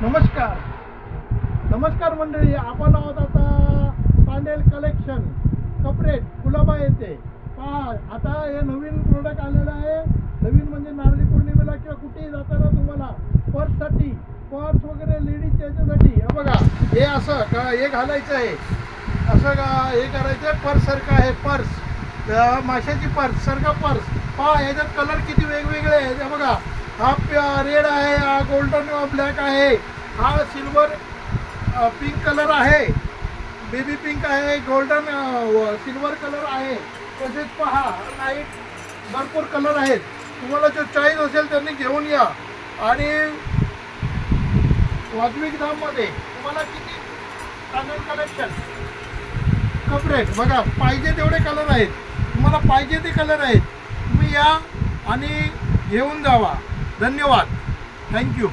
नमस्कार मंडळी, आपण आहोत आता पांडेल कलेक्शन कपडे कुलाबा येथे. पहा, आता हे नवीन प्रोडक्ट आलेलं आहे. नवीन म्हणजे नारळी पौर्णिमेला किंवा कुठेही जाताना तुम्हाला पर्ससाठी, पर्स वगैरे लेडीज याच्यासाठी हे बघा, हे असं का हे घालायचं आहे, असं का हे करायचं आहे. पर्स सारखं आहे, पर्स माशाची पर्स सारखा पर्स. पहा, याच्यात कलर किती वेगवेगळे आहेत. हे बघा, हा रेड आहे, हा गोल्डन ब्लॅक आहे, हा सिल्वर पिंक कलर आहे, बेबी पिंक आहे, गोल्डन सिल्वर कलर आहे. तसेच पहा, लाईट भरपूर कलर आहेत. तुम्हाला जो चॉईस असेल त्यांनी घेऊन या. आणि वाजवी दाममध्ये तुम्हाला किती चांगलं कलेक्शन कपडे बघा, पाहिजे तेवढे कलर आहेत. तुम्हाला पाहिजे ते कलर आहेत. तुम्ही या आणि घेऊन जावा. धन्यवाद. थँक्यू.